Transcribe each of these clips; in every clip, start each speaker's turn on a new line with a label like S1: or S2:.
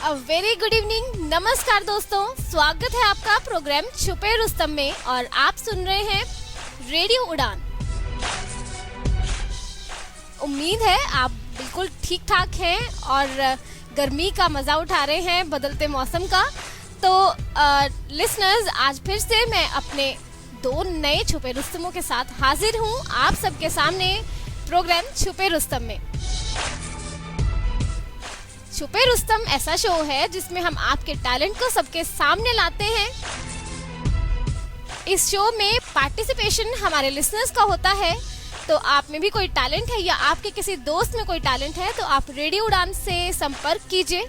S1: Very good evening, नमस्कार दोस्तों, स्वागत है आपका प्रोग्राम छुपे रुस्तम में और आप सुन रहे हैं रेडियो उड़ान। उम्मीद है आप बिल्कुल ठीक ठाक हैं और गर्मी का मज़ा उठा रहे हैं बदलते मौसम का। तो लिसनर्स, आज फिर से मैं अपने दो नए छुपे रुस्तमों के साथ हाजिर हूँ आप सबके सामने प्रोग्राम छुपे रुस्तम में। छुपे रुस्तम ऐसा शो है जिसमें हम आपके टैलेंट को सबके सामने लाते हैं। इस शो में पार्टिसिपेशन हमारे लिसनर्स का होता है, तो आप में भी कोई टैलेंट है या आपके किसी दोस्त में कोई टैलेंट है तो आप रेडियो उड़ान से संपर्क कीजिए।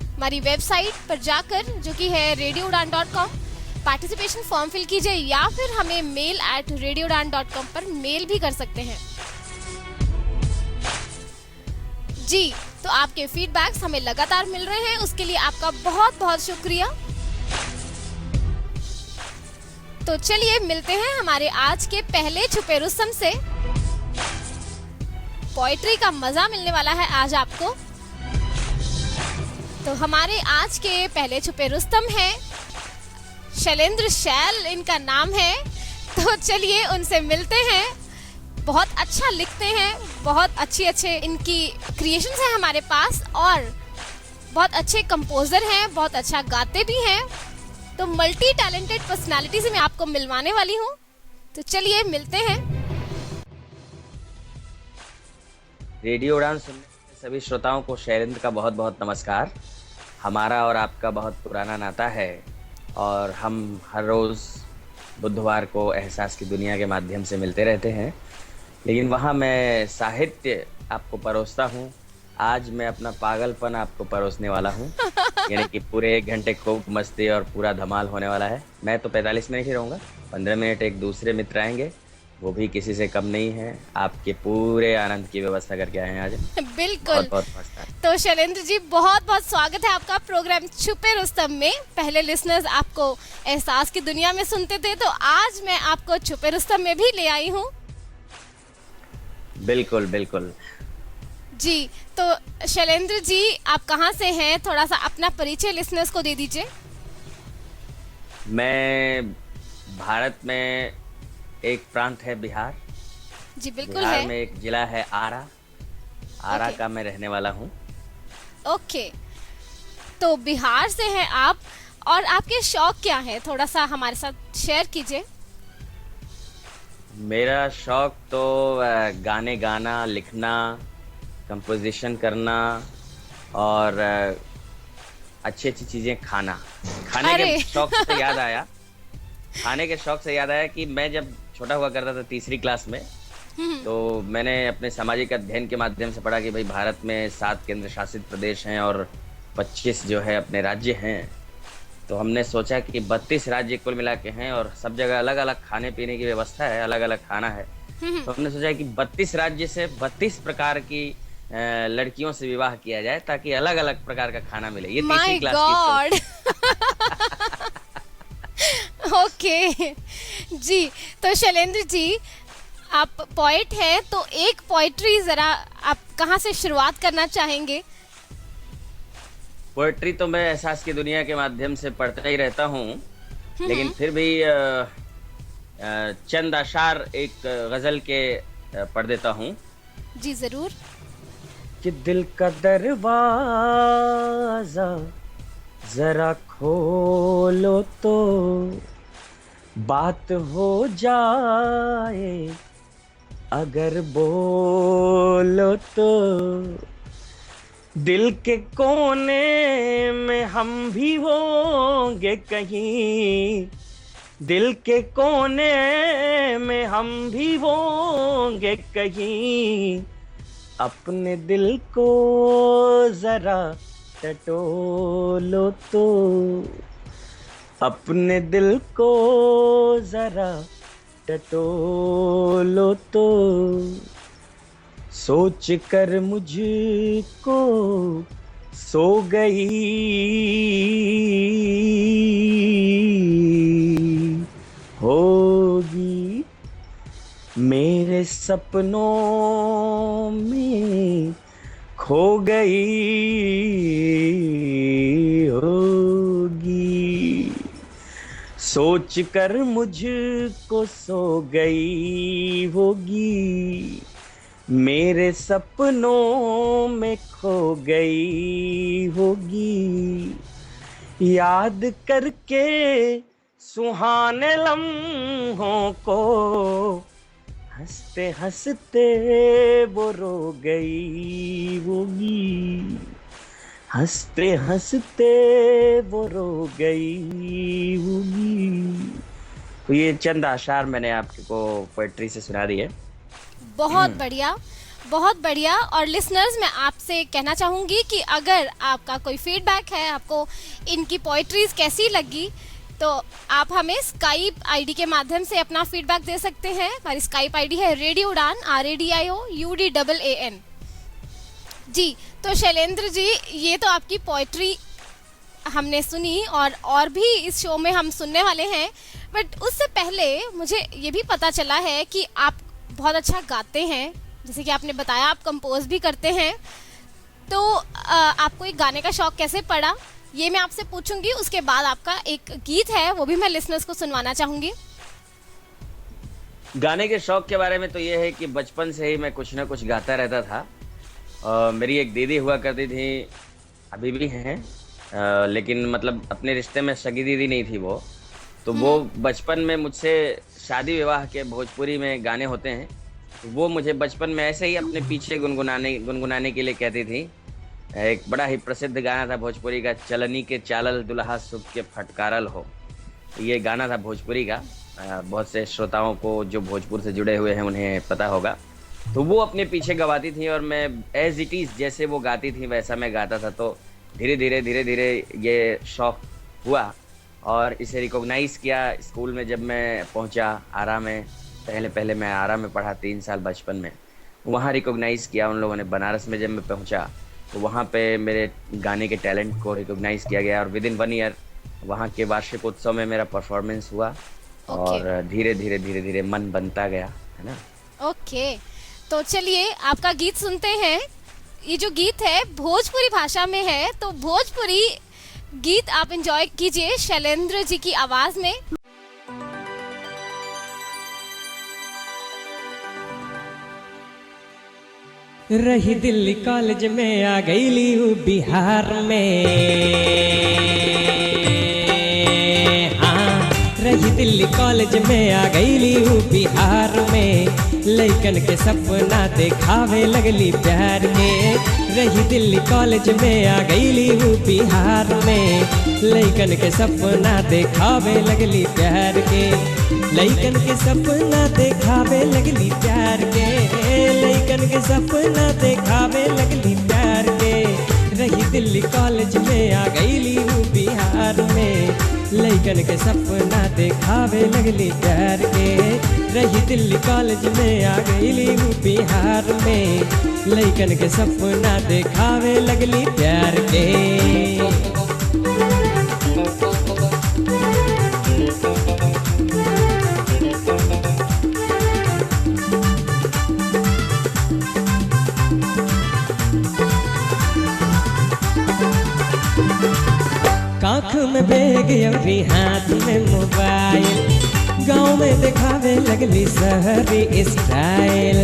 S1: हमारी वेबसाइट पर जाकर, जो कि है radioudan.com, पार्टिसिपेशन फॉर्म फिल कीजिए या फिर हमें mail@radioudan.com पर मेल भी कर सकते हैं। जी, तो आपके फीडबैक्स हमें लगातार मिल रहे हैं, उसके लिए आपका बहुत बहुत शुक्रिया। तो चलिए मिलते हैं हमारे आज के पहले छुपे रुस्तम से। पोएट्री का मजा मिलने वाला है आज आपको। तो हमारे आज के पहले छुपे रुस्तम हैं शैलेंद्र शैल, इनका नाम है। तो चलिए उनसे मिलते हैं। बहुत अच्छा लिखते हैं, बहुत अच्छे इनकी क्रिएशंस हैं हमारे पास और बहुत अच्छे कंपोजर हैं, बहुत अच्छा गाते भी हैं। तो मल्टी टैलेंटेड पर्सनालिटी से मैं आपको मिलवाने वाली हूँ। तो चलिए मिलते हैं।
S2: रेडियो उड़ान सुनने वाले सभी श्रोताओं को शैलेंद्र का बहुत बहुत नमस्कार। हमारा और आपका बहुत पुराना नाता है और हम हर रोज़ बुधवार को एहसास की दुनिया के माध्यम से मिलते रहते हैं, लेकिन वहाँ मैं साहित्य आपको परोसता हूँ। आज मैं अपना पागलपन आपको परोसने वाला हूँ। यानी कि पूरे 1 घंटे खूब मस्ती और पूरा धमाल होने वाला है। मैं तो 45 मिनट ही रहूँगा, 15 मिनट एक दूसरे मित्र आएंगे, वो भी किसी से कम नहीं है। आपके पूरे आनंद की व्यवस्था करके आए हैं आज।
S1: बिल्कुल।
S2: बहुत बहुत नमस्कार।
S1: तो शैलेंद्र जी, बहुत बहुत स्वागत है आपका प्रोग्राम छुपे रुस्तम में। पहले लिसनर्स आपको एहसास की दुनिया में सुनते थे, तो आज मैं आपको छुपे रुस्तम में भी ले आई हूँ।
S2: बिल्कुल बिल्कुल
S1: जी, तो शैलेंद्र जी, आप कहाँ से हैं? थोड़ा सा अपना परिचय लिसनर्स को दे दीजिए।
S2: मैं भारत में एक प्रांत है बिहार।
S1: जी बिल्कुल
S2: बिहार
S1: है।
S2: में एक जिला है आरा
S1: ओके।
S2: का मैं रहने वाला हूँ।
S1: ओके, तो बिहार से हैं आप और आपके शौक क्या है? थोड़ा सा हमारे साथ शेयर कीजिए।
S2: मेरा शौक तो गाने गाना, लिखना, कंपोजिशन करना और अच्छी अच्छी चीज़ें खाना। खाने के शौक से याद आया कि मैं जब छोटा हुआ करता था 3री क्लास में, तो मैंने अपने सामाजिक अध्ययन के माध्यम से पढ़ा कि भाई भारत में 7 केंद्र शासित प्रदेश हैं और 25 जो है अपने राज्य हैं। तो हमने सोचा कि 32 राज्य कुल मिला के हैं और सब जगह अलग अलग खाने पीने की व्यवस्था है, अलग अलग खाना है। तो हमने सोचा कि 32 राज्य से 32 प्रकार की लड़कियों से विवाह किया जाए ताकि अलग अलग प्रकार का खाना मिले। ये 3री क्लास की
S1: ओके जी, तो शैलेंद्र जी, आप पोएट हैं, तो एक पोएट्री जरा आप कहाँ से शुरुआत करना चाहेंगे?
S2: पोएट्री तो मैं एहसास की दुनिया के माध्यम से पढ़ता ही रहता हूँ, लेकिन फिर भी चंद अशार एक गजल के पढ़ देता हूँ।
S1: जी जरूर।
S2: कि दिल का दरवाजा जरा खोलो तो बात हो जाए, अगर बोलो तो दिल के कोने में हम भी होंगे कहीं, दिल के कोने में हम भी होंगे कहीं, अपने दिल को जरा टटोलो तो, अपने दिल को जरा टटोलो तो, सोच कर मुझको सो गई होगी, मेरे सपनों में खो गई होगी, सोच कर मुझको सो गई होगी, मेरे सपनों में खो गई होगी, याद करके सुहाने लम्हों को हंसते हंसते वो रो गई होगी, हंसते हंसते वो रो गई होगी। तो ये चंद आशार मैंने आपको पोएट्री से सुना दी है।
S1: बहुत बढ़िया, बहुत बढ़िया। और लिसनर्स, मैं आपसे कहना चाहूँगी कि अगर आपका कोई फीडबैक है, आपको इनकी पोइट्रीज कैसी लगी, तो आप हमें स्काइप आईडी के माध्यम से अपना फीडबैक दे सकते हैं। हमारी स्काइप आईडी है रेडियो उड़ान, RADIOUDAAN। जी, तो शैलेंद्र जी, ये तो आपकी पोइट्री हमने सुनी और भी इस शो में हम सुनने वाले हैं। बट उससे पहले मुझे ये भी पता चला है कि आप बहुत अच्छा गाते हैं, जैसे कि आपने बताया आप कंपोज भी करते हैं। तो आपको एक गाने का शौक कैसे पड़ा, ये मैं आपसे पूछूंगी। उसके बाद आपका एक गीत है, वो भी मैं लिसनर्स को सुनवाना चाहूंगी।
S2: गाने के शौक के बारे में तो ये है कि बचपन से ही मैं कुछ ना कुछ गाता रहता था। मेरी एक दीदी हुआ करती थी, अभी भी हैं, लेकिन मतलब अपने रिश्ते में सगी दीदी नहीं थी वो। तो वो बचपन में मुझसे शादी विवाह के भोजपुरी में गाने होते हैं, वो मुझे बचपन में ऐसे ही अपने पीछे गुनगुनाने के लिए कहती थी। एक बड़ा ही प्रसिद्ध गाना था भोजपुरी का, चलनी के चालल दुल्हा सुख के फटकारल हो। ये गाना था भोजपुरी का। बहुत से श्रोताओं को जो भोजपुर से जुड़े हुए हैं उन्हें पता होगा। तो वो अपने पीछे गवाती थी और मैं एज इट इज़ जैसे वो गाती थी वैसा मैं गाता था। तो धीरे धीरे ये शौक हुआ और इसे रिकॉग्नाइज़ किया स्कूल में। जब मैं पहुंचा आरा में, पहले मैं आरा में पढ़ा 3 साल बचपन में, वहाँ रिकॉग्नाइज़ किया उन लोगों ने। बनारस में जब मैं पहुंचा तो वहाँ पे मेरे गाने के टैलेंट को रिकॉग्नाइज़ किया गया और विद इन 1 ईयर वहाँ के वार्षिक उत्सव में मेरा परफॉर्मेंस हुआ। और धीरे धीरे मन बनता गया, है ना।
S1: ओके, तो चलिए आपका गीत सुनते हैं। ये जो गीत है भोजपुरी भाषा में है, तो भोजपुरी गीत आप एंजॉय कीजिए शैलेंद्र जी की आवाज में।
S3: रही दिल्ली कॉलेज में आ गई ली बिहार में, हाँ रही दिल्ली कॉलेज में आ गई ली बिहार में, लइकन के सपना देखावे लगली प्यार के। रही दिल्ली कॉलेज में आ गई ली बिहार में, लइकन के सपना देखावे लगली प्यार के। लइकन के सपना देखावे लगली प्यार के, लइकन के सपना देखावे लगली प्यार के। रही दिल्ली कॉलेज में आ गई ली बिहार में, लइकन के सपना देखावे लगली प्यार के। रही दिल्ली कॉलेज में आ गई ली बिहार में, लइकन के सपना देखावे लगली प्यार के। काख में बैग अभी हाथ में मोबाइल, गाँव में दिखावे लगली शहरी स्टाइल।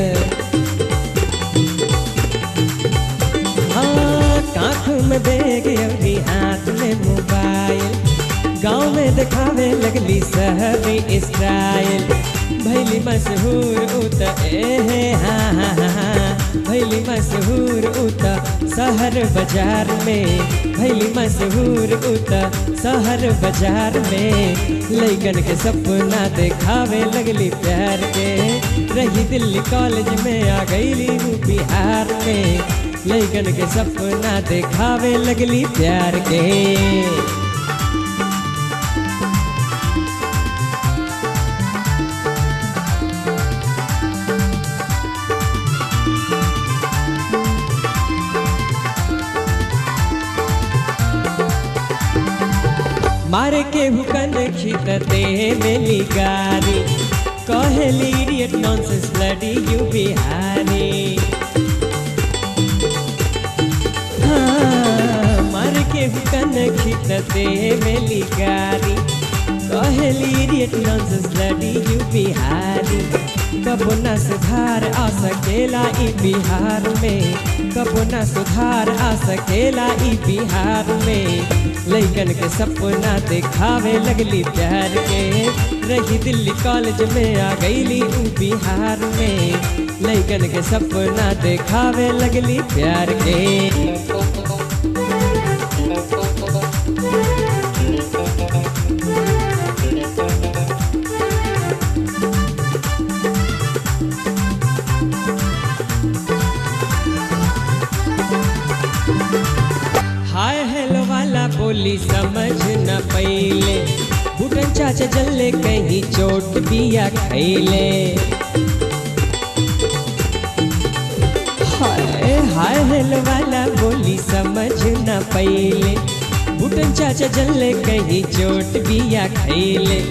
S3: हाँ काख में बैग अभी हाथ में मोबाइल, गाँव में दिखावे लगली शहरी स्टाइल। भैली मशहूर उत हाँ हाँ हाँ, भैली मशहूर उत शहर बाजार में, भैली मशहूर उत शहर बाजार में। लइकन के सपना देखावे लगली प्यार के। रही दिल्ली कॉलेज में आ गई बिहार में, लइकन के सपना देखावे लगली प्यार के। मारे के हुकन खितते मेली गारी, कहली idiot nonsense bloody you Bihari. तते मेली गारी, कहली इडियट नॉनसेंस लड़ी यू बिहारी। कबो न सुधार आ सकेला ई बिहार में, कबो न सुधार आ सकेला ई बिहार में। लइकन के सपना दिखावे लगली प्यार के, रही दिल्ली कॉलेज में आ गईली ऊ बिहार में। लइकन के सपना दिखावे लगली प्यार के। हाय हेलो वाला बोली समझ न पइले, बुटन चाचा जल्ले कहीं चोट बिया खैले। हाय हेलो वाला बोली समझ न पइले, बुटन चाचा जल्ले कहीं चोट बिया खैले।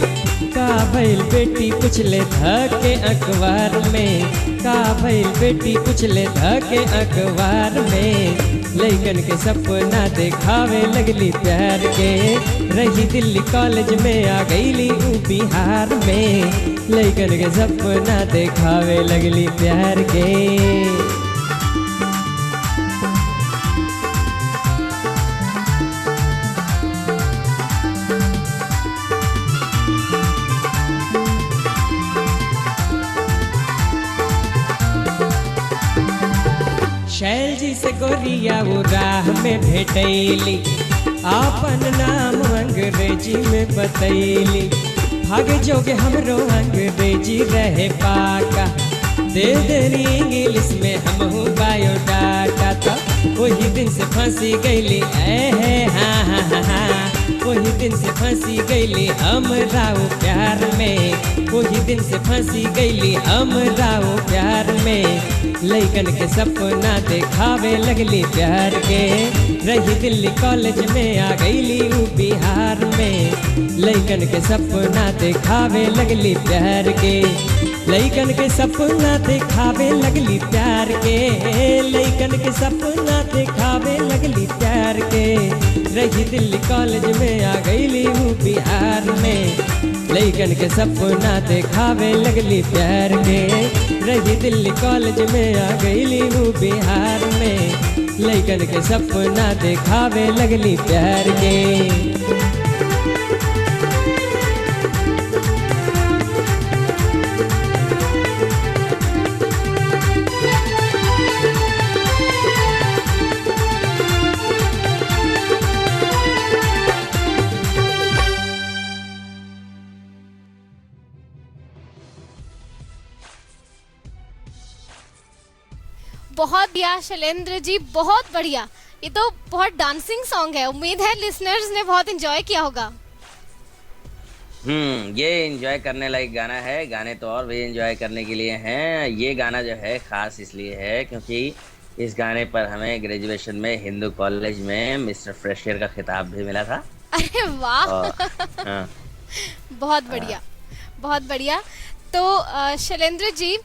S3: का भइल बेटी पुछले धके अखबार में, का भइल बेटी पुछले धके अखबार में। लइकन के सपना दिखावे लगली प्यार के, रही दिल्ली कॉलेज में आ गईली ऊ बिहार में। लइकन के सपना दिखावे लगली प्यार के। शैल जी से गोरिया वो राह में भेटैली, आपन नाम अंग्रेजी में बतैली। भाग जोगे हमरो अंग्रेजी रहे पाका, दे देनी इंग्लिश में हमहू बायोडाटा। तो वही दिन से फंसी गईली हाँ हाँ हाँ हाँ, वही दिन से फंसी गईली हमरा वो प्यार में। वही दिन से फंसी गईली हमरा वो प्यार में। लइकन के सपना दिखावे लगली प्यार के, रही दिल्ली कॉलेज में आ गईली ऊ बिहार में। लइकन के सपना दिखावे लगली प्यार के, लइकन के सपना दिखावे लगली प्यार के। लइकन के सपना दिखावे लगली प्यार के, रही दिल्ली कॉलेज में आ गईली ऊ बिहार में। लइकन के सपना दिखावे लगली प्यार के, रही दिल्ली कॉलेज में आ गईली ऊ बिहार में। लइकन के सपना दिखावे लगली प्यार के।
S1: बहुत बढ़िया शैलेंद्र जी, बहुत बढ़िया। ये तो बहुत डांसिंग सॉन्ग है, उम्मीद है लिसनर्स ने बहुत एंजॉय किया होगा।
S2: ये एंजॉय करने लायक गाना है। गाने तो और भी एंजॉय करने के लिए हैं। ये गाना जो है खास इसलिए है क्योंकि इस गाने पर हमें ग्रेजुएशन में हिंदू कॉलेज में मिस्टर फ्रेशियर का खिताब भी मिला था।
S1: अरे वाह
S2: हाँ।
S1: बहुत बढ़िया, बहुत बढ़िया। तो शैलेंद्र जी,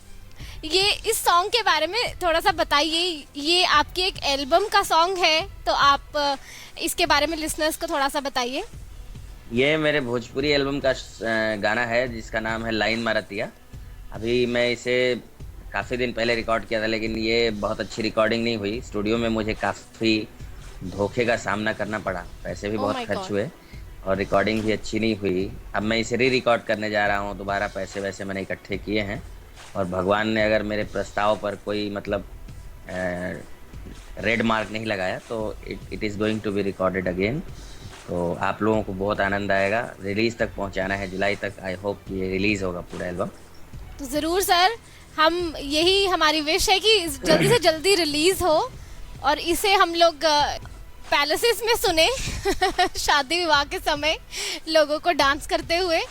S1: ये इस सॉन्ग के बारे में थोड़ा सा बताइए। ये आपकी एक एल्बम का सॉन्ग है, तो आप इसके बारे में लिसनर्स को थोड़ा सा बताइए।
S2: ये मेरे भोजपुरी एल्बम का गाना है जिसका नाम है लाइन मारतिया। अभी मैं इसे काफ़ी दिन पहले रिकॉर्ड किया था, लेकिन ये बहुत अच्छी रिकॉर्डिंग नहीं हुई। स्टूडियो में मुझे काफ़ी धोखे का सामना करना पड़ा, पैसे भी बहुत खर्च हुए और रिकॉर्डिंग भी अच्छी नहीं हुई। अब मैं इसे रिकॉर्ड करने जा रहा हूँ दोबारा। पैसे वैसे मैंने इकट्ठे किए हैं और भगवान ने अगर मेरे प्रस्ताव पर कोई मतलब रेड मार्क नहीं लगाया तो it is going to be recorded again. तो आप लोगों को बहुत आनंद आएगा। रिलीज़ तक पहुंचाना है, जुलाई तक। आई होप कि ये रिलीज़ होगा पूरा एल्बम।
S1: तो ज़रूर सर, हम यही हमारी विश है कि जल्दी से जल्दी रिलीज़ हो और इसे हम लोग पैलेसेस में सुने शादी विवाह के समय लोगों को डांस करते हुए।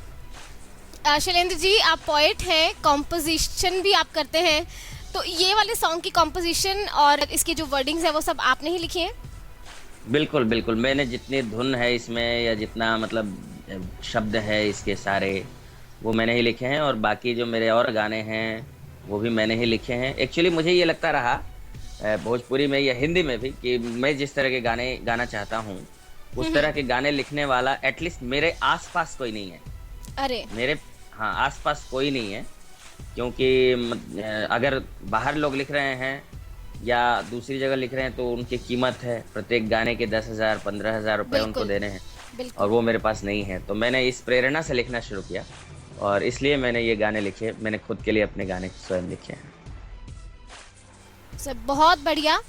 S1: शैलेंद्र जी, आप पोएट हैं, कॉम्पोजिशन भी आप करते हैं, तो ये वाले सॉन्ग की कॉम्पोजिशन और इसकी जो वर्डिंग्स है वो सब आपने ही लिखी हैं?
S2: बिल्कुल बिल्कुल, मैंने जितनी धुन है इसमें या जितना मतलब शब्द है इसके सारे वो मैंने ही लिखे हैं और बाकी जो मेरे और गाने हैं वो भी मैंने ही लिखे हैं। एक्चुअली मुझे ये लगता रहा भोजपुरी में या हिंदी में भी कि मैं जिस तरह के गाने गाना चाहता हूँ उस तरह के गाने लिखने वाला एटलीस्ट मेरे आसपास कोई नहीं है।
S1: अरे
S2: मेरे हाँ आसपास कोई नहीं है, क्योंकि अगर बाहर लोग लिख रहे हैं या दूसरी जगह लिख रहे हैं तो उनकी कीमत है, प्रत्येक गाने के 10,000 15,000 रुपए उनको
S1: बिल्कुल।
S2: देने हैं,
S1: बिल्कुल।
S2: और वो मेरे पास नहीं है। तो मैंने इस प्रेरणा से लिखना शुरू किया और इसलिए मैंने ये गाने लिखे। मैंने खुद के लिए अपने गाने स्वयं लिखे हैं।
S1: सब बहुत बढ़िया।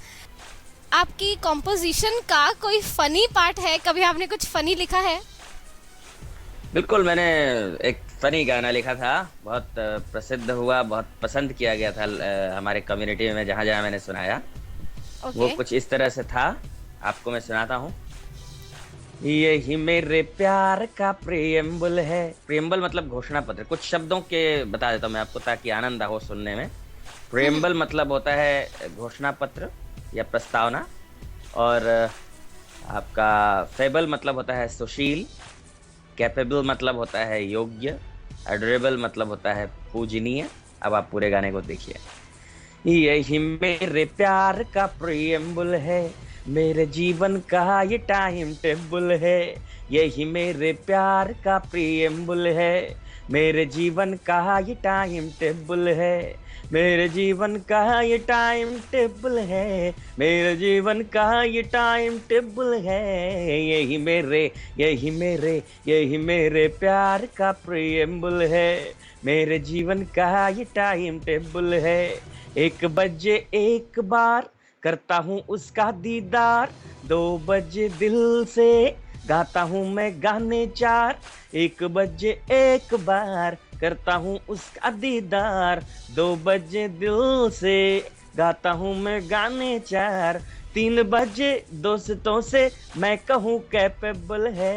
S1: आपकी कॉम्पोजिशन का कोई फनी पार्ट है? कभी आपने कुछ फनी लिखा है?
S2: बिल्कुल, मैंने एक फनी गाना लिखा था, बहुत प्रसिद्ध हुआ, बहुत पसंद किया गया था हमारे कम्युनिटी में, जहाँ जहाँ मैंने सुनाया। वो
S1: ओके।
S2: कुछ इस तरह से था, आपको मैं सुनाता हूँ। यही मेरे प्यार का प्रेम्बल है। प्रेम्बल मतलब घोषणा पत्र। कुछ शब्दों के बता देता हूँ मैं आपको ताकि आनंद हो सुनने में। प्रेम्बल मतलब होता है घोषणा पत्र या प्रस्तावना, और आपका फेबल मतलब होता है सुशील, कैपेबल मतलब होता है योग्य, एडोरेबल मतलब होता है पूजनीय। अब आप पूरे गाने को देखिए। यही मेरे प्यार का प्रेम्बल है, मेरे जीवन का ये टाइम टेबल है। यही मेरे प्यार का प्रेम्बल है, मेरे जीवन का ये टाइम टेबल है। मेरे जीवन का ये टाइम टेबल है, मेरे जीवन का ये टाइम टेबल है। यही मेरे प्यार का प्रेम्बल है, मेरे जीवन का ये टाइम टेबल है। 1 बजे एक बार करता हूँ उसका दीदार, 2 बजे दिल से गाता हूँ मैं गाने 4। 1 बजे एक बार करता हूँ उसका दीदार, 2 बजे दिल से गाता हूँ मैं गाने 4। 3 बजे दोस्तों से मैं कहूँ कैपेबल है।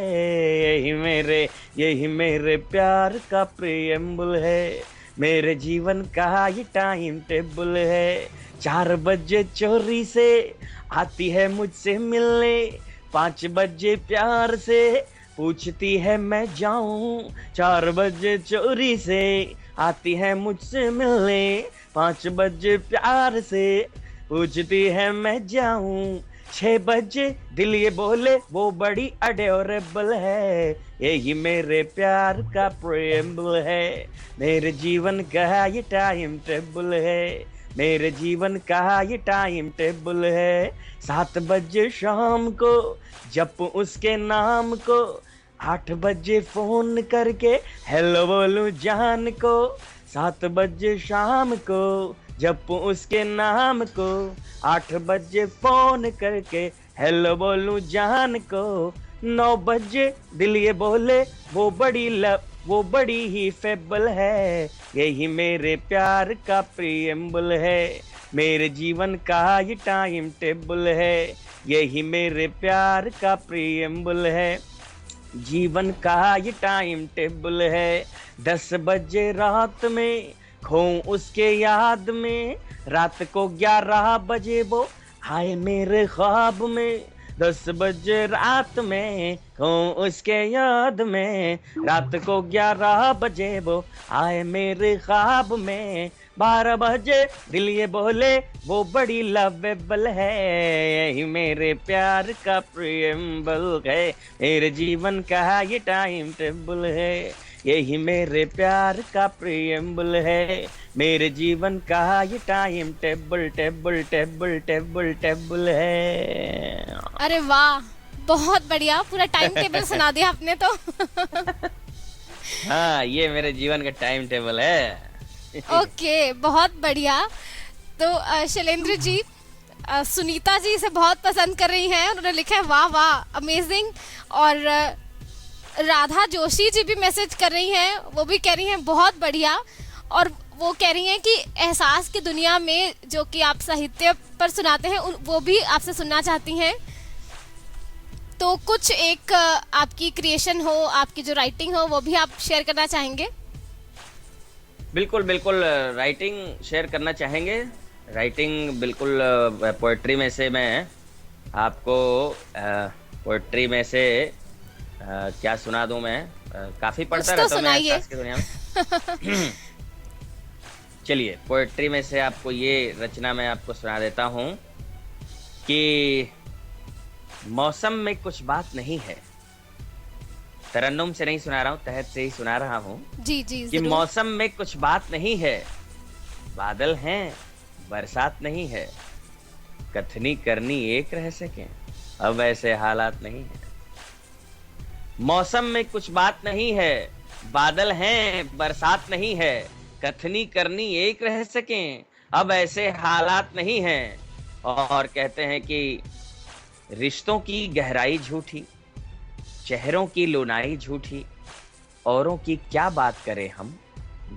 S2: यही मेरे प्यार का प्रेम्बल है, मेरे जीवन का ये टाइम टेबल है। 4 बजे चोरी से आती है मुझसे मिलने, 5 बजे प्यार से पूछती है मैं जाऊं। 4 बजे चोरी से आती है मुझसे मिलने, 5 बजे प्यार से पूछती है मैं जाऊं। 6 बजे दिल ये बोले वो बड़ी अडोरेबल है। यही मेरे प्यार का प्रेम्बल है, मेरे जीवन का ये टाइम टेबल है। मेरे जीवन का ये टाइम टेबल है। 7 बजे शाम को जप उसके नाम को, 8 बजे फोन करके हेलो बोलूं जान को। 7 बजे शाम को जप उसके नाम को, 8 बजे फोन करके हेलो बोलूं जान को। 9 बजे दिल ये बोले वो बड़ी ही फेबल है। यही मेरे प्यार का प्रेम्बल है, मेरे जीवन का ये टाइम टेबल है। यही मेरे प्यार का प्रेम्बल है, जीवन का ये टाइम टेबल है। 10 बजे रात में खोऊं उसके याद में, रात को 11 बजे वो आए मेरे ख्वाब में। 10 बजे रात में खोऊं उसके याद में, रात को 11 बजे वो आए मेरे ख्वाब में। 12 बजे दिल ये बोले वो बड़ी लवेबल है। यही मेरे प्यार का प्रेम्बल है, मेरे जीवन का ये टाइम टेबल है। यही मेरे प्यार का प्रेम्बल है, मेरे जीवन का ये time table table table table table है।
S1: अरे वाह, बहुत बढ़िया, पूरा टाइम टेबल सुना दिया आपने तो।
S2: हाँ, ये मेरे जीवन का टाइम टेबल है।
S1: ओके, बहुत बढ़िया। तो शैलेंद्र जी, सुनीता जी इसे बहुत पसंद कर रही हैं, उन्होंने लिखा है वाह वाह अमेजिंग। और राधा जोशी जी भी मैसेज कर रही हैं, वो भी कह रही हैं बहुत बढ़िया। और वो कह रही हैं कि एहसास की दुनिया में जो कि आप साहित्य पर सुनाते हैं वो भी आपसे सुनना चाहती हैं। तो कुछ एक आपकी क्रिएशन हो, आपकी जो राइटिंग हो, वो भी आप शेयर करना चाहेंगे?
S2: बिल्कुल बिल्कुल, राइटिंग शेयर करना चाहेंगे। राइटिंग बिल्कुल, पोएट्री में से मैं आपको पोएट्री में से क्या सुना दूं मैं? काफी पढ़ता रहता हूं मैं एहसास की दुनिया में। चलिए, पोएट्री में से आपको ये रचना मैं आपको सुना देता हूं कि मौसम में कुछ बात नहीं है, तरन्नुम से नहीं सुना रहा हूँ, तहत से ही सुना रहा हूँ
S1: जी जी
S2: कि
S1: जरूर।
S2: मौसम में कुछ बात नहीं है, बादल हैं बरसात नहीं है, कथनी करनी एक रह सके, अब ऐसे हालात नहीं है। मौसम में कुछ बात नहीं है, बादल हैं बरसात नहीं है, कथनी करनी एक रह सके, अब ऐसे हालात नहीं है। और कहते हैं कि रिश्तों की गहराई झूठी, चेहरों की लुनाई झूठी, औरों की क्या बात करें हम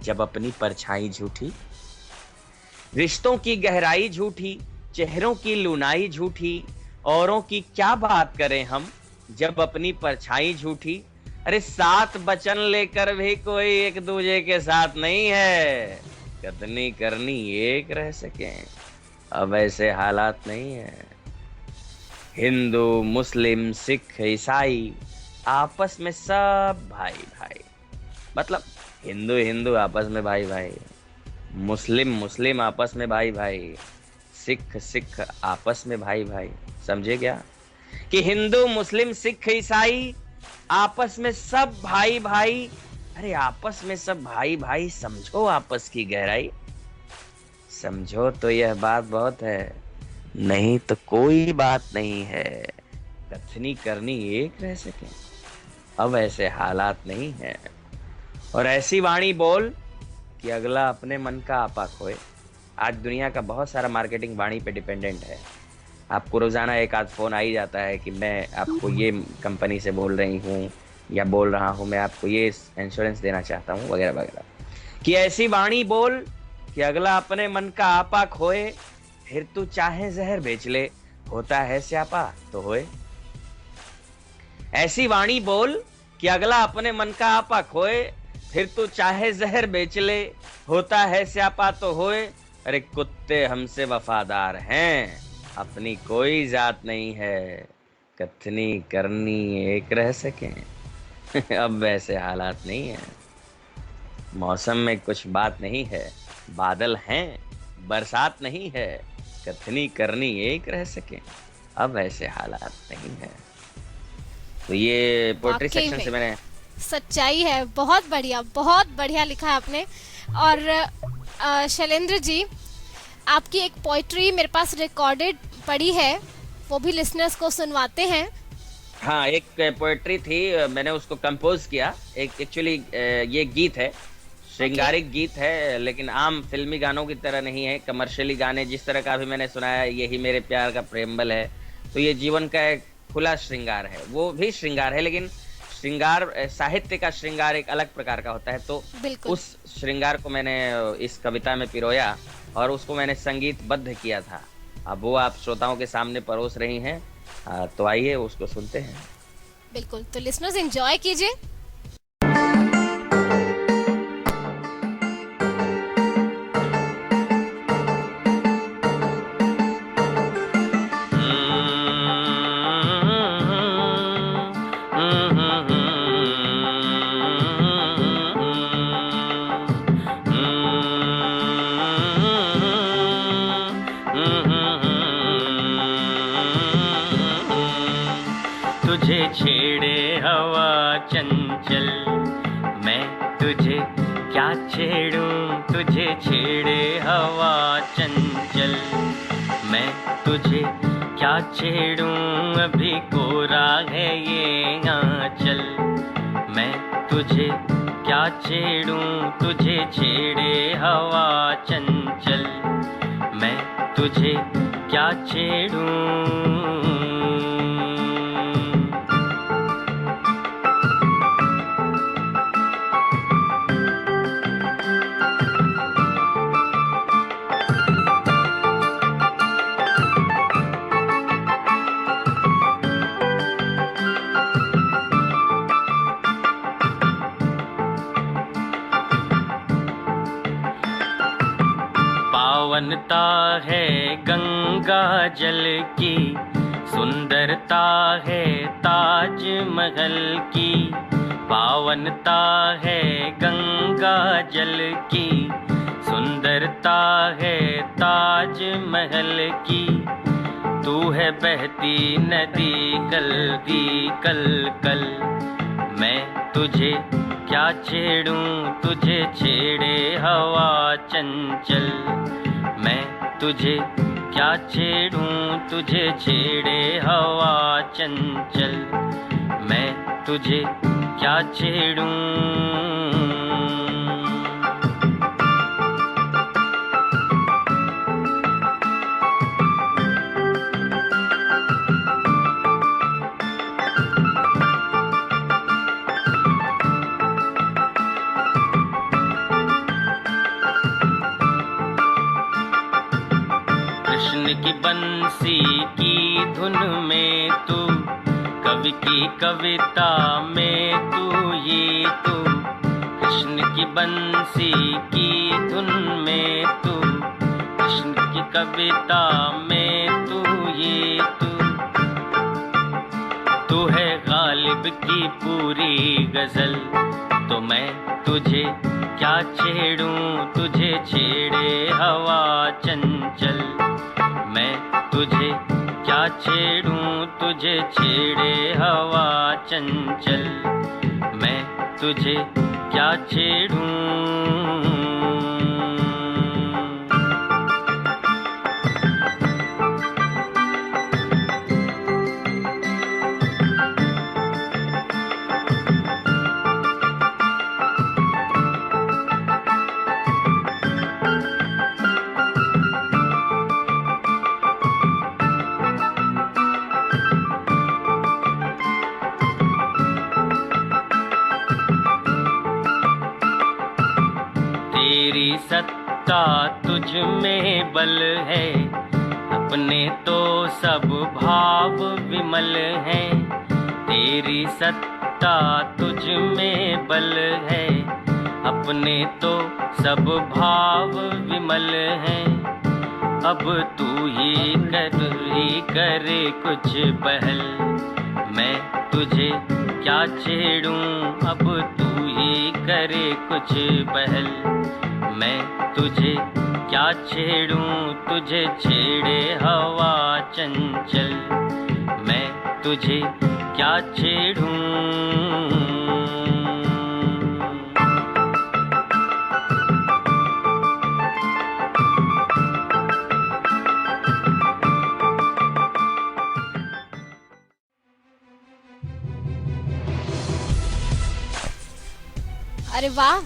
S2: जब अपनी परछाई झूठी। रिश्तों की गहराई झूठी, चेहरों की लुनाई झूठी, औरों की क्या बात करें हम जब अपनी परछाई झूठी। अरे सात बचन लेकर भी कोई एक दूजे के साथ नहीं है, कथनी करनी एक रह सके, अब ऐसे हालात नहीं है। हिंदू मुस्लिम सिख ईसाई आपस में सब भाई भाई, मतलब हिंदू हिंदू आपस में भाई भाई, मुस्लिम मुस्लिम आपस में भाई भाई, सिख सिख आपस में भाई भाई। समझे क्या कि हिंदू मुस्लिम सिख ईसाई आपस में सब भाई भाई। अरे आपस में सब भाई भाई, समझो आपस की गहराई, समझो तो यह बात बहुत है, नहीं तो कोई बात नहीं है। कथनी करनी एक रह सके, अब ऐसे हालात नहीं है। और ऐसी वाणी बोल कि अगला अपने मन का आपा खोए। आज दुनिया का बहुत सारा मार्केटिंग वाणी पे डिपेंडेंट है। आपको रोजाना एक आध फोन आ ही जाता है कि मैं आपको ये कंपनी से बोल रही हूँ या बोल रहा हूँ, मैं आपको ये इंश्योरेंस देना चाहता हूँ वगैरह वगैरह। कि ऐसी वाणी बोल कि अगला अपने मन का आपा खोए, फिर तू चाहे जहर बेच ले, होता है स्यापा तो होए। ऐसी वाणी बोल कि अगला अपने मन का आपा खोए, फिर तू चाहे जहर बेच ले, होता है स्यापा तो होए। अरे कुत्ते हमसे वफादार हैं, अपनी कोई जात नहीं है, कथनी करनी एक रह सके, अब वैसे हालात नहीं है। मौसम में कुछ बात नहीं है, बादल हैं बरसात नहीं है, कथनी करनी एक रह सके, अब ऐसे हालात नहीं है। तो ये पोएट्री
S1: वाकई
S2: सेक्शन
S1: में
S2: से मैंने
S1: सच्चाई है। बहुत बढ़िया लिखा है आपने। और शैलेंद्र जी, आपकी एक पोइट्री मेरे पास रिकॉर्डेड पड़ी है, वो भी लिसनर्स को सुनवाते हैं।
S2: हाँ, एक पोएट्री थी, मैंने उसको कंपोज किया। एक एक्चुअली ये गीत है, श्रृंगारिक गीत है, लेकिन आम फिल्मी गानों की तरह नहीं है। कमर्शियली गाने जिस तरह का भी मैंने सुनाया, यही मेरे प्यार का प्रेमबल है, तो ये जीवन का एक खुला श्रृंगार है। वो भी श्रृंगार है, लेकिन श्रृंगार, साहित्य का श्रृंगार एक अलग प्रकार का होता है। तो उस श्रृंगार को मैंने इस कविता में पिरोया और उसको मैंने संगीतबद्ध किया था। अब वो आप श्रोताओं के सामने परोस रही हैं, तो आइए उसको सुनते हैं।
S1: बिल्कुल, तो लिसनर्स एंजॉय कीजिए।
S4: तुझे छेड़े हवा चंचल, मैं तुझे क्या छेड़ूं। तुझे छेड़े हवा चंचल, मैं तुझे क्या छेड़ूं। अभी कोरा है ये आंचल, मैं तुझे क्या छेड़ूं। तुझे छेड़े हवा चंचल, मैं तुझे क्या छेड़ूं। पावनता है गंगा जल की, सुंदरता है ताजमहल की। पावनता है गंगा जल की, सुंदरता है ताजमहल की। तू है बहती नदी कल दी कल कल। मैं तुझे क्या छेड़ूं, तुझे छेड़े हवा चंचल। मैं तुझे क्या छेड़ूं, तुझे छेड़े हवा चंचल। मैं तुझे क्या छेड़ूं। कृष्ण की बंसी की धुन में तू, कवि की कविता में तू, ये तू। कृष्ण की बंसी की धुन में तू, कृष्ण की कविता में तू, ये तू। तू है गालिब की पूरी गजल, तो मैं तुझे क्या छेड़ूं, तुझे छेड़े हवा चंचल। मैं तुझे क्या छेड़ूं, तुझे छेड़े हवा चंचल। मैं तुझे क्या छेड़ूं। तेरी सत्ता तुझ में बल है, अपने तो सब भाव विमल हैं। तेरी सत्ता तुझ में बल है, अपने तो सब भाव विमल हैं। अब तू ही करे कुछ पहल, मैं तुझे क्या छेड़ूं। अब तू ही करे कुछ पहल, मैं तुझे क्या छेड़ूं, तुझे छेड़े हवा चंचल। मैं तुझे क्या छेड़ूं।
S1: अरे वाह,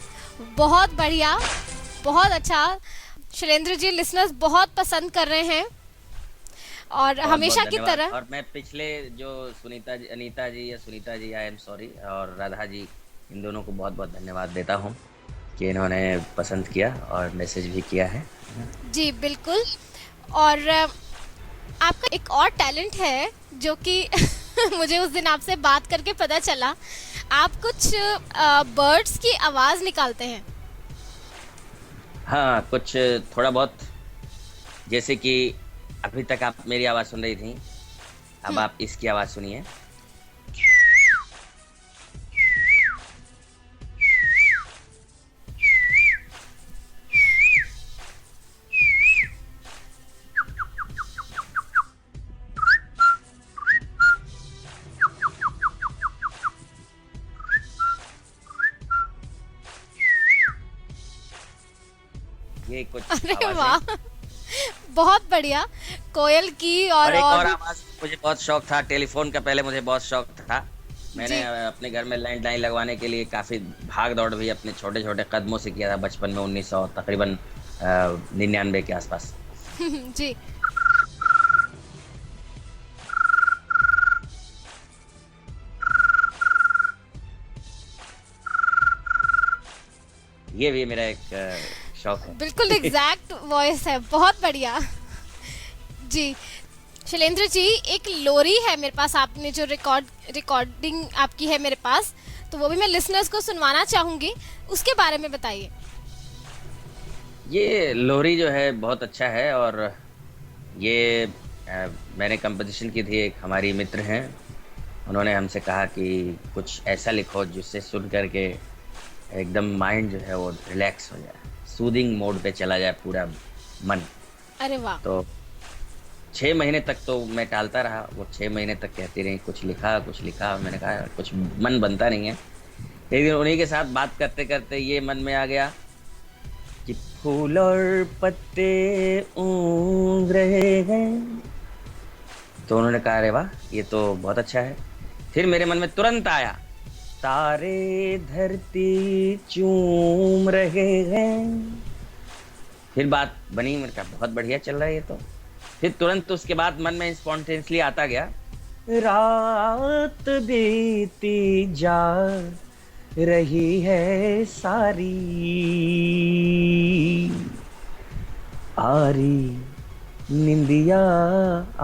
S1: बहुत बढ़िया, बहुत अच्छा। शैलेंद्र जी, लिसनर्स बहुत पसंद कर रहे हैं और
S2: बहुत
S1: हमेशा
S2: बहुत
S1: की
S2: धन्यवाद।
S1: तरह।
S2: और मैं पिछले जो सुनीता जी, अनीता जी या Sunita ji, I am sorry, और राधा जी, इन दोनों को बहुत बहुत धन्यवाद देता हूँ कि इन्होंने पसंद किया और मैसेज भी किया है।
S1: जी बिल्कुल। और आपका एक और टैलेंट है जो कि मुझे उस दिन आपसे बात करके पता चला, आप कुछ बर्ड्स की आवाज़ निकालते हैं।
S2: हाँ, कुछ थोड़ा बहुत, जैसे कि अभी तक आप मेरी आवाज़ सुन रही थी, अब आप इसकी आवाज़ सुनिए। ये कुछ
S1: अरे
S2: आवाज़ है।
S1: वाह, बहुत बढ़िया। कोयल की
S2: और एक और
S1: और
S2: आवाज़ मुझे बहुत शौक था, टेलीफोन का पहले मुझे बहुत शौक था। मैंने
S1: जी।
S2: अपने घर में लैंडलाइन लगवाने के लिए काफ़ी भाग दौड़ भी अपने छोटे छोटे कदमों से किया था बचपन में, 1900 तकरीबन 99 के आसपास।
S1: जी।
S2: ये भी मेरा एक शौक है।
S1: बिल्कुल एग्जैक्ट वॉइस है, बहुत बढ़िया। जी शैलेंद्र जी, एक लोरी है मेरे पास, आपने जो रिकॉर्डिंग आपकी है मेरे पास, तो वो भी मैं लिसनर्स को सुनवाना चाहूँगी, उसके बारे में बताइए।
S2: ये लोरी जो है बहुत अच्छा है, और ये मैंने कंपोजिशन की थी। एक हमारी मित्र हैं, उन्होंने हमसे कहा कि कुछ ऐसा लिखो जिससे सुन करके एकदम माइंड जो है वो रिलैक्स हो जाए, सूदिंग मोड पे चला जाए पूरा मन।
S1: अरे वाह।
S2: तो 6 महीने तक तो मैं टालता रहा। वो 6 महीने तक कहती रही कुछ लिखा कुछ लिखा। मैंने कहा कुछ मन बनता नहीं है। एक दिन उन्हीं के साथ बात करते करते ये मन में आ गया कि फूल और पत्ते ऊँग रहे हैं। तो उन्होंने कहा अरे वाह, ये तो बहुत अच्छा है। फिर मेरे मन में तुरंत आया, तारे धरती चूम रहे हैं। फिर बात बनी, मेरे कहा बहुत बढ़िया चल रहा है ये तो। फिर तुरंत उसके बाद मन में स्पॉन्टेनियसली आता गया, रात बीती जा रही है सारी, आरी निंदिया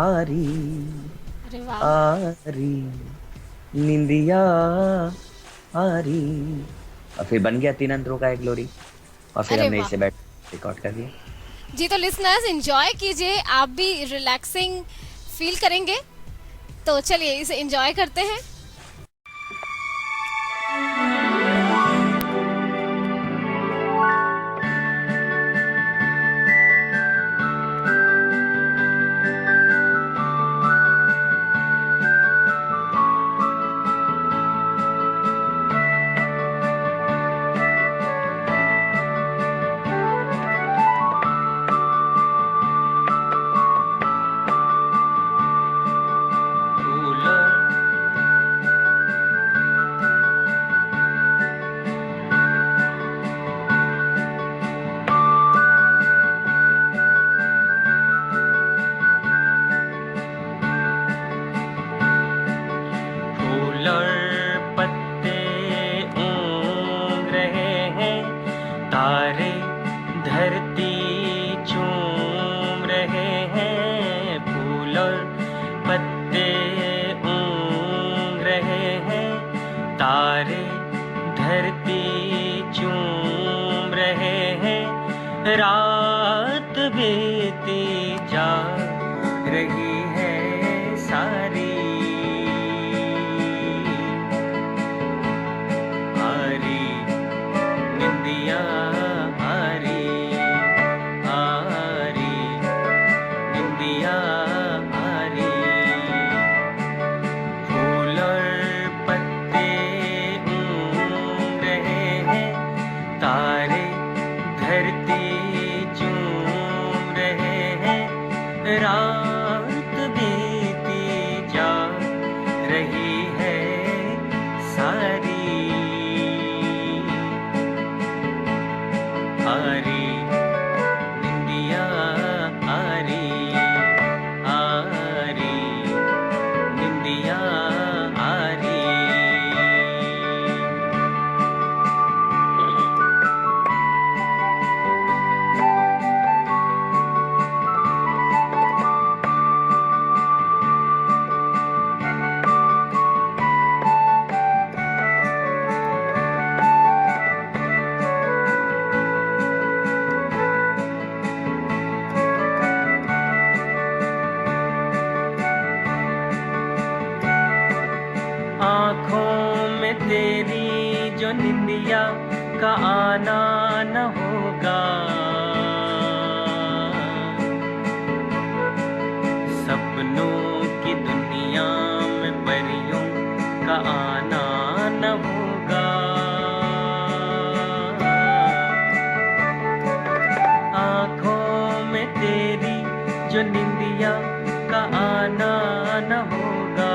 S2: आरी,
S1: अरे वाह,
S2: आरी निंदिया आरी। और फिर बन गया तीन अंतरों का एक लोरी। और फिर
S1: अरे
S2: हमने
S1: वाह।
S2: इसे बैठ रिकॉर्ड कर दिया।
S1: जी तो लिसनर्स एंजॉय कीजिए, आप भी रिलैक्सिंग फील करेंगे। तो चलिए इसे एंजॉय करते हैं।
S4: फूल फूल और पत्ते ऊँग रहे हैं, तारे धरती चूम रहे हैं। फूल और पत्ते ऊँग रहे हैं, तारे धरती चूम रहे हैं। रात बीती जा रही है सारी, आरी निंदिया आरी, आरी निंदिया आरी। फूल और पत्ते ऊँग रहे हैं, तारे धरती चूम रहे हैं। रात बीती जा रही है सारी, आरी निंदिया आरी, आरी निंदिया आरी। आँखों में तेरी जो निंदिया का आना न होगा, सपनों की दुनिया में परियों का आना न होगा। आँखों में तेरी जो निंदिया का आना न होगा,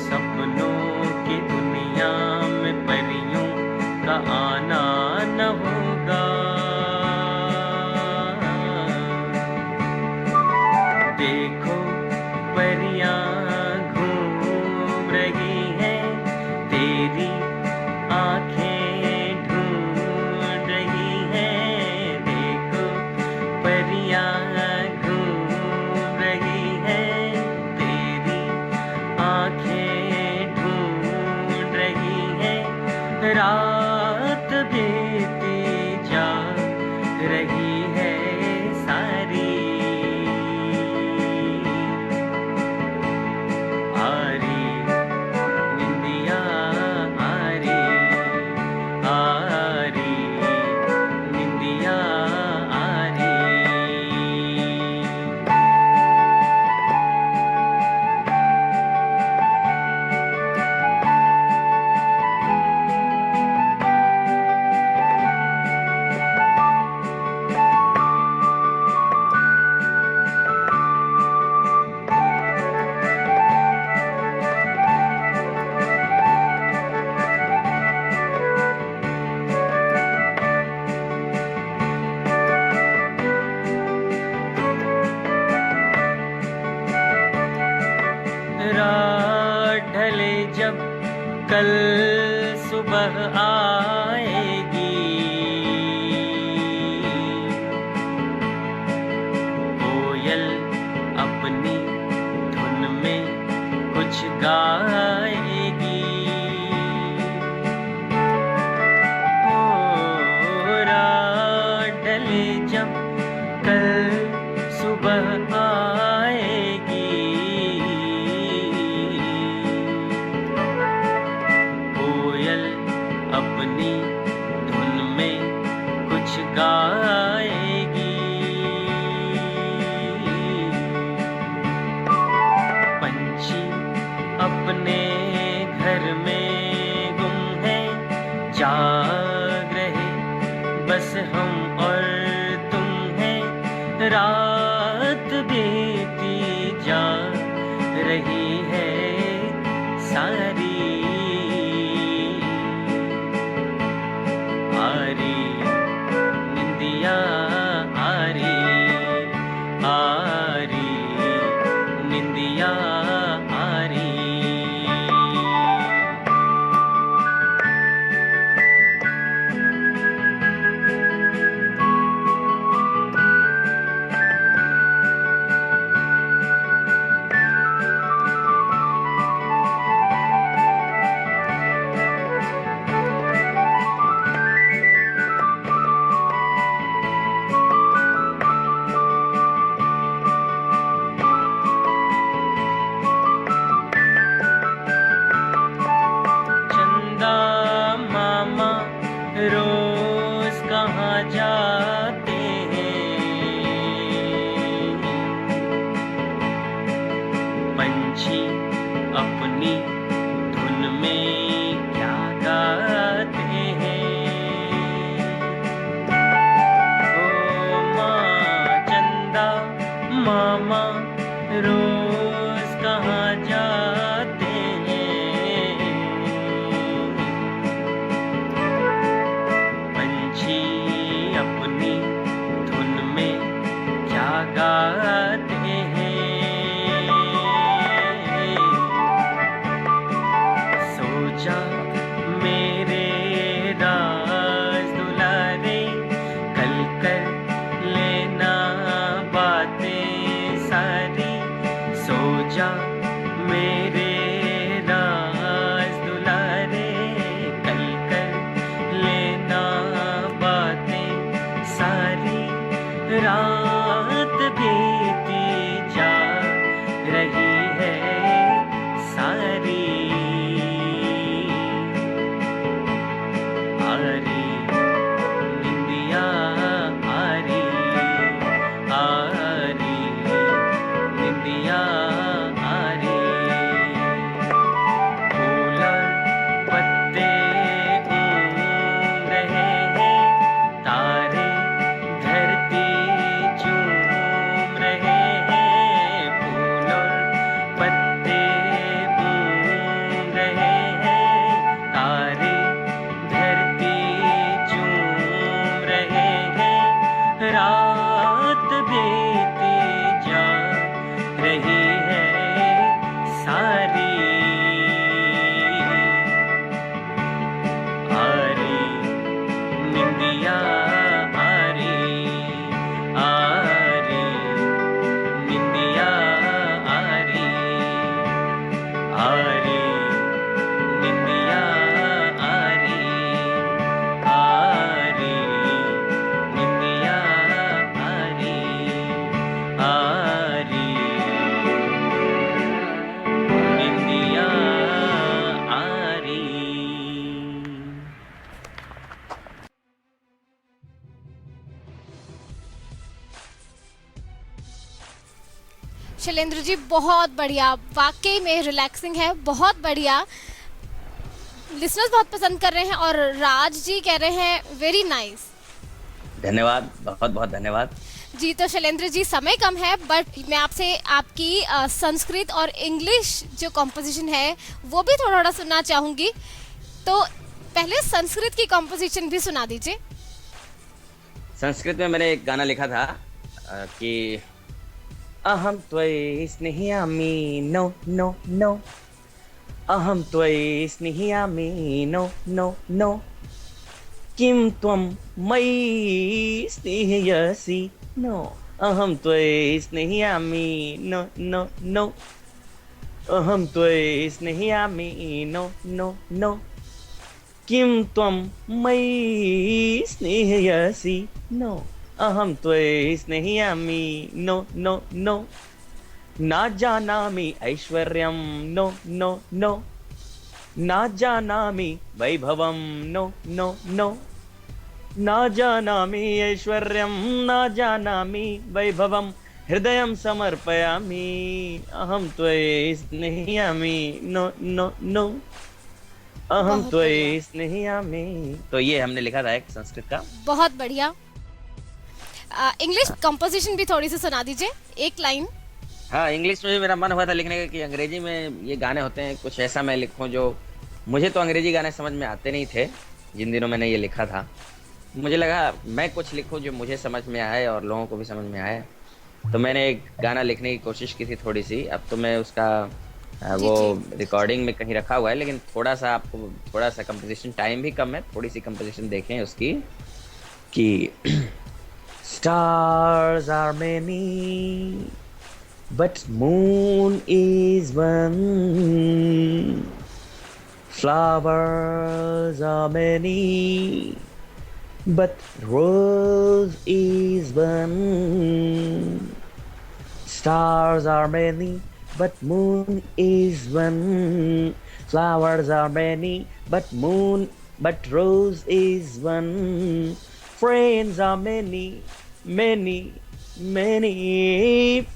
S4: सपनों की दुनिया में परियों का आना न होगा। देखो परियां घूम रही हैं, तेरी आंखें ढूंढ रही हैं। देखो परियां घूम रही हैं, तेरी आंखें ढूंढ रही हैं। रात बीती जा रही है सारी, आरी निंदिया आरी, आरी निंदिया कल सुबह आएगी। कोयल अपनी धुन में कुछ गाएगी। ओ रात ढले जब कल सुबह आएगी। कोयल अपनी धुन में कुछ गाएगी। पंछी अपने घर में गुम है, जाग रहे बस हम और तुम हैं। रात बीती जा रही है सारी। आरी निंदिया आरी, आरी निंदिया आरी। चंदा मामा रोज कहाँ जाते हैं। पंछी अपनी धुन में क्या गाते हैं। ओ माँ चंदा मामा रोज कहाँ जाते हैं। पंछी अपनी धुन में क्या गाते हैं। सोचा मेरे राज दुलारे, कल कर लेना बातें सारी। सोचा मेरे राज दुलारे, कल कर लेना बातें सारी। रात बीती जा रही है सारी। आरी निंदिया आरी, आरी निंदिया आरी। फूल पत्ते उड़ रहे हैं, तारे धरती चूम रहे हैं। फूल पत्ते उड़ रहे हैं, तारे धरती चूम रहे हैं। रात बीती जा रही है सारी। आरी निंदिया आरी, आरी निंदिया आरी, आरी निंदिया आरी, आरी निंदिया आरी, आरी निंदिया आरी।
S1: शैलेंद्र जी बहुत बढ़िया, वाकई में रिलैक्सिंग है, बहुत बढ़िया। लिसनर्स बहुत पसंद कर रहे हैं और राज जी कह रहे हैं वेरी नाइस।
S2: धन्यवाद, बहुत बहुत धन्यवाद।
S1: जी तो शैलेंद्र जी समय कम है, बट मैं आपसे आपकी संस्कृत और इंग्लिश जो कॉम्पोजिशन है वो भी थोड़ा थोड़ा सुनना चाहूँगी। तो पहले संस्कृत की कॉम्पोजिशन भी सुना दीजिए।
S2: संस्कृत में मैंने एक गाना लिखा था कि अहम त्वयि स्नेहयामि नो नो नो, अहं त्वयि स्निह्यामि नो नो नो किं त्वं मयि स्निह्यसि नो अहं त्वयि स्निह्यामि नो नो नो अहं त्वयि स्निह्यामि नो नो नो किं त्वं मयि स्निह्यसि नो अहं त्वयि स्निह्यामि नो नो नो न जानामि ऐश्वर्यं नो नो नो न जानामि वैभवं नो नो नो न जानामि ऐश्वर्यं न जानामि वैभवं हृदयं समर्पयामि अहं त्वयि स्निह्यामि नो नो नो अहं
S1: बहुत बढ़िया,
S2: त्वयि स्निह्यामि। तो ये हमने लिखा था एक संस्कृत का।
S1: बहुत बढ़िया। इंग्लिश कंपोजिशन भी थोड़ी सी सुना दीजिए, एक लाइन।
S2: हाँ, इंग्लिश में भी मेरा मन हुआ था लिखने का कि अंग्रेजी में ये गाने होते हैं, कुछ ऐसा मैं लिखूं जो मुझे तो अंग्रेजी गाने समझ में आते नहीं थे जिन दिनों मैंने ये लिखा था। मुझे लगा मैं कुछ लिखूं जो मुझे समझ में आए और लोगों को भी समझ में आए। तो मैंने एक गाना लिखने की कोशिश की थी थोड़ी सी। अब तो मैं उसका
S1: जी
S2: वो
S1: जी।
S2: रिकॉर्डिंग में कहीं रखा हुआ है, लेकिन थोड़ा सा आपको थोड़ा सा कंपोजिशन टाइम भी कम है, थोड़ी सी कंपोजिशन देखें उसकी कि stars are many but moon is one, flowers are many but rose is one, stars are many but moon is one, flowers are many but rose is one, friends are many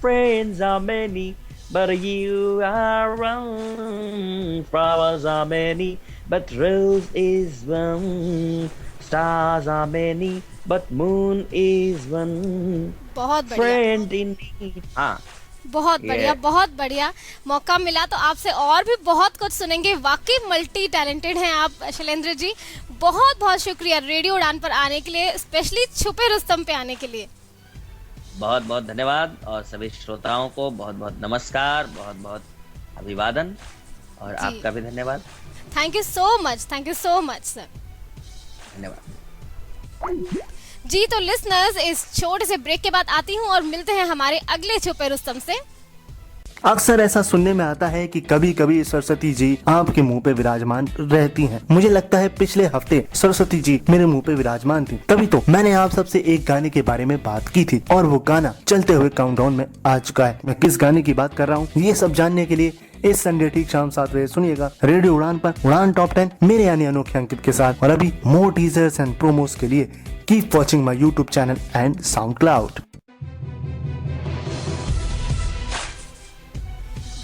S2: friends are many but you are one, flowers are many but rose is one, stars are many but moon is one,
S1: बहुत बढ़िया,
S2: friend in need। हाँ,
S1: बहुत बढ़िया, बहुत बढ़िया। मौका मिला तो आपसे और भी बहुत कुछ सुनेंगे। वाकई मल्टी टैलेंटेड हैं आप शैलेंद्र जी। बहुत बहुत शुक्रिया रेडियो उड़ान पर आने के लिए, स्पेशली छुपे रुस्तम पे आने के लिए।
S2: बहुत बहुत धन्यवाद और सभी श्रोताओं को बहुत बहुत नमस्कार, बहुत बहुत अभिवादन और
S1: जी।
S2: आपका भी धन्यवाद।
S1: Thank you so much sir.
S2: धन्यवाद
S1: जी तो लिसनर्स, इस छोटे से ब्रेक के बाद आती हूँ और मिलते हैं हमारे अगले छुपे रुस्तम से।
S5: अक्सर ऐसा सुनने में आता है कि कभी कभी सरस्वती जी आपके मुंह पे विराजमान रहती हैं। मुझे लगता है पिछले हफ्ते सरस्वती जी मेरे मुंह पे विराजमान थी, तभी तो मैंने आप सबसे एक गाने के बारे में बात की थी और वो गाना चलते हुए काउंटडाउन में आ चुका है। मैं किस गाने की बात कर रहा हूँ ये सब जानने के लिए इस संडे ठीक शाम 7 बजे सुनिएगा रेडियो उड़ान पर उड़ान टॉप 10 मेरे यानी अनोखे अंकित के साथ। और अभी मोर टीजर्स एंड प्रोमोस के लिए keep watching my YouTube channel and SoundCloud.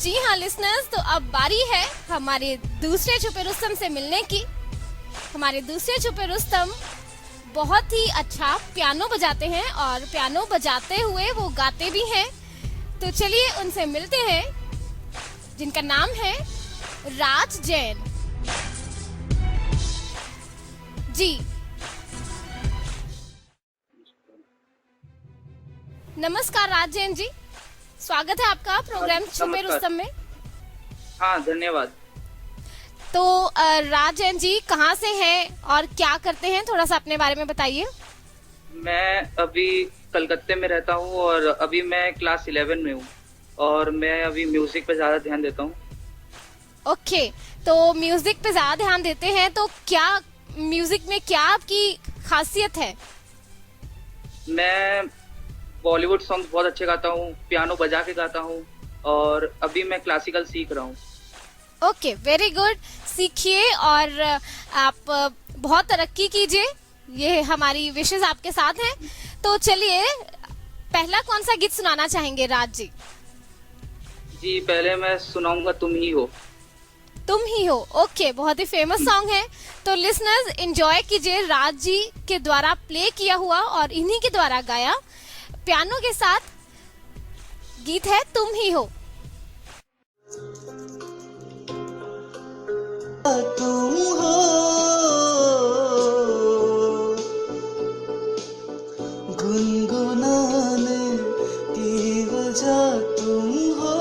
S1: जी हाँ लिसनर्स, तो अब बारी है हमारे दूसरे छुपे रुस्तम से मिलने की। हमारे दूसरे छुपे रुस्तम बहुत ही अच्छा पियानो बजाते हैं और पियानो बजाते हुए वो गाते भी हैं। तो चलिए उनसे मिलते हैं, जिनका नाम है राज जैन जी। नमस्कार राज जैन जी, स्वागत है आपका प्रोग्राम छुपे रुस्तम में।
S6: हाँ, धन्यवाद।
S1: तो राज जैन जी कहाँ से हैं और क्या करते हैं, थोड़ा सा अपने बारे में बताइए।
S6: मैं अभी कलकत्ते में रहता हूँ और अभी मैं क्लास 11 में हूँ और मैं अभी म्यूजिक पे ज़्यादा ध्यान देता हूँ।
S1: ओके, तो म्यूजिक पे ज़्यादा ध्यान देते हैं, तो क्या म्यूजिक में क्या आपकी खासियत है?
S6: मैं बॉलीवुड सॉन्ग्स बहुत अच्छे गाता हूँ, पियानो बजा के गाता हूँ और अभी मैं क्लासिकल सीख रहा हूँ।
S1: ओके, वेरी गुड, सीखिए और आप बहुत तरक्की कीजिए, ये हमारी विशेष आपके साथ हैं। तो चलिए पहला कौन सा गीत सुनाना चाहेंगे राज जी?
S6: जी, पहले मैं सुनाऊंगा तुम ही हो।
S1: तुम ही हो, ओके, बहुत ही फेमस सॉन्ग है। तो लिसनर्स एंजॉय कीजिए राज जी के द्वारा प्ले किया हुआ और इन्हीं के द्वारा गाया पियानो के साथ गीत है तुम ही हो।
S7: तुम हो गुनगुनाने की वजह तुम हो,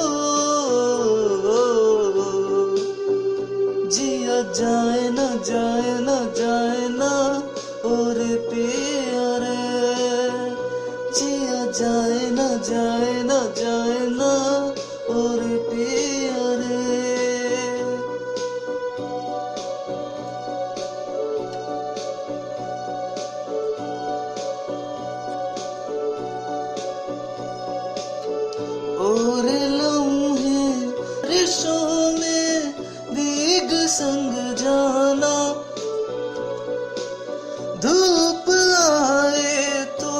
S7: और पिया रे। और लम्हे रिश्तों में भीग संग जाना, धूप आए तो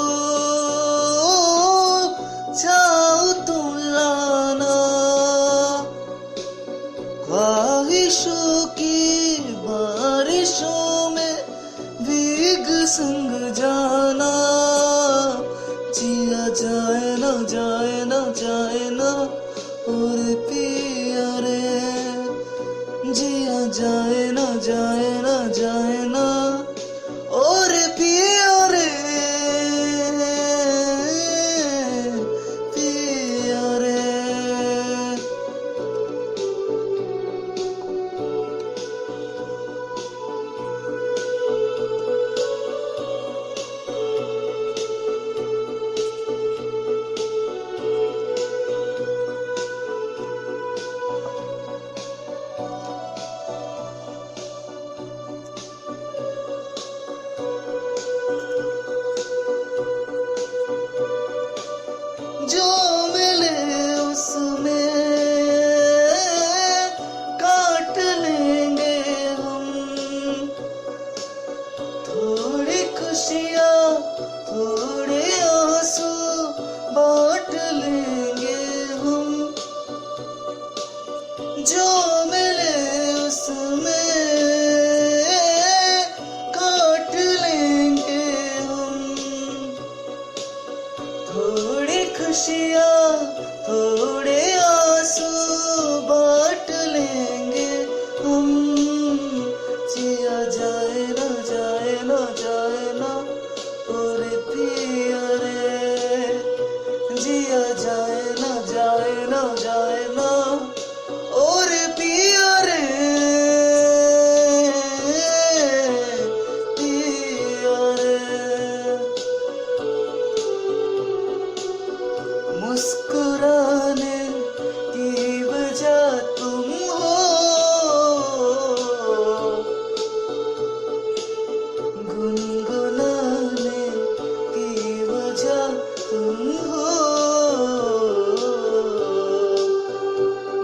S7: छाँव तुम लाना, ख्वाहिशों की बारिशों में भीग संग जाना, जिया जाए ना जाए ना जाए ना और पिया रे, जिया जाए ना जाए ना जाए ना और पिया रे, पिया रे। जो मिले उसमें काट लेंगे हम, थोड़ी खुशियाँ थोड़े आंसू बांट लेंगे हम, जो मिले उसमें काट लेंगे हम, थोड़ी खुशियाँ थोड़े आंसू बांट लेंगे हम, जिया जाए ना जाए ना जाए ना और पिया रे, जिया जाए ना जाए ना जाए ना और पिया रे, पिया रे। मुस्कुराने की वजह तुम हो, गुनगुनाने की वजह तुम हो,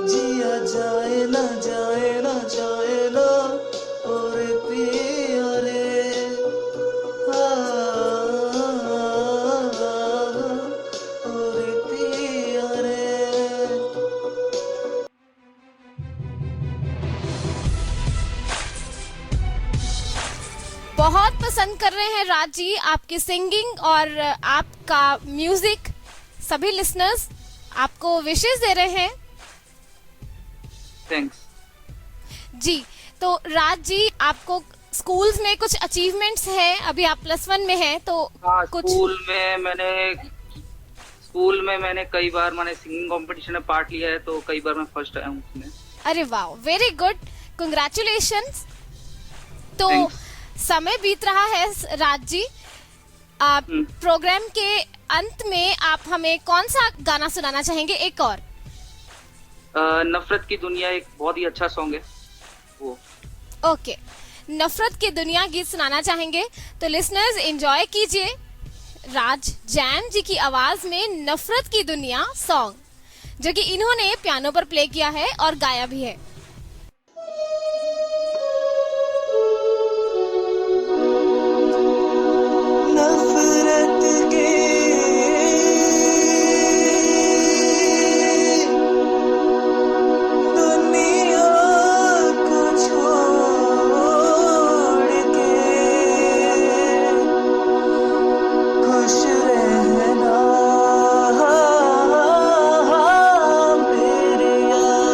S7: जिया जाए ना जाए ना जाए ना और पिया रे, और पिया रे।
S1: बहुत पसंद कर रहे हैं राज जी आपकी सिंगिंग और आपका म्यूजिक। सभी लिसनर्स आपको विशेष दे रहे हैं।
S6: थैंक्स।
S1: जी, तो राज जी आपको स्कूल्स में कुछ अचीवमेंट्स हैं, अभी आप +1 में हैं तो
S6: हाँ,
S1: कुछ
S6: स्कूल में मैंने कई बार मैंने सिंगिंग कंपटीशन में पार्ट लिया है, तो कई बार मैं फर्स्ट आया हूँ उसमें।
S1: अरे वाह, वेरी गुड, कंग्रेचुलेशंस। तो
S6: Thanks.
S1: समय बीत रहा है राज जी, आप प्रोग्राम के अंत में आप हमें कौन सा गाना सुनाना चाहेंगे? एक और
S6: नफरत की दुनिया एक बहुत ही अच्छा सॉन्ग है वो।
S1: ओके, नफरत की दुनिया गीत सुनाना चाहेंगे तो लिसनर्स एंजॉय कीजिए राज जैम जी की आवाज में नफरत की दुनिया सॉन्ग, जो कि इन्होंने पियानो पर प्ले किया है और गाया भी है।
S7: नफरत के दुनिया को छोड़ के खुश रहना मेरे यार।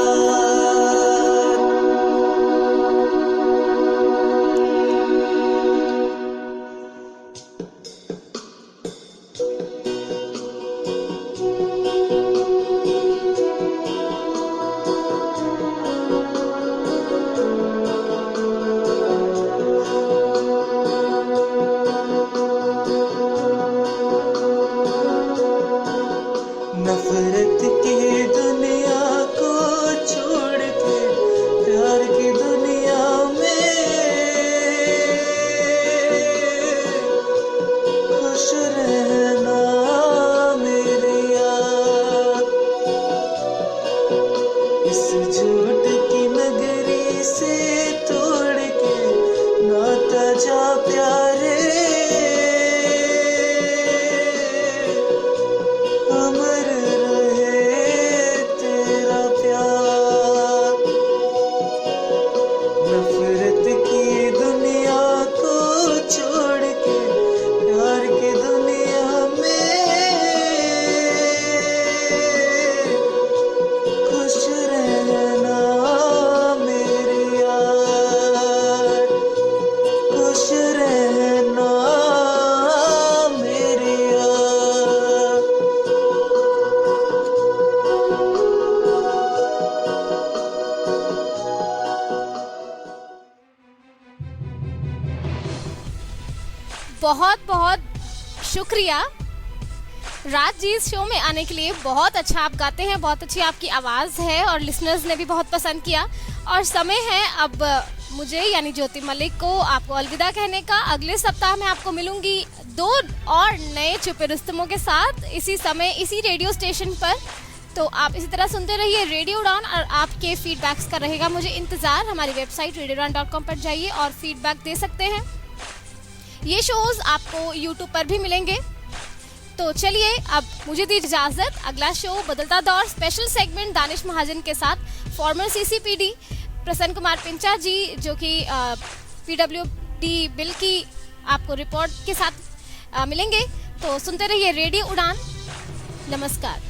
S7: नफरत की दुनिया
S1: बहुत बहुत शुक्रिया राज जी, इस शो में आने के लिए। बहुत अच्छा आप गाते हैं, बहुत अच्छी आपकी आवाज़ है और लिसनर्स ने भी बहुत पसंद किया। और समय है अब मुझे यानी ज्योति मलिक को आपको अलविदा कहने का। अगले सप्ताह में आपको मिलूंगी 2 और नए छुपे रुस्तमों के साथ, इसी समय इसी रेडियो स्टेशन पर। तो आप इसी तरह सुनते रहिए रेडियो उड़ान और आपके फीडबैक्स का रहेगा मुझे इंतज़ार। हमारी वेबसाइट radioudan.com पर जाइए और फीडबैक दे सकते हैं। ये शोज़ आपको यूट्यूब पर भी मिलेंगे। तो चलिए अब मुझे दी इजाज़त। अगला शो बदलता दौर स्पेशल सेगमेंट दानिश महाजन के साथ फॉर्मर CCPD प्रसन्न कुमार पिंचा जी, जो कि PWD बिल की आपको रिपोर्ट के साथ मिलेंगे। तो सुनते रहिए रेडियो उड़ान। नमस्कार।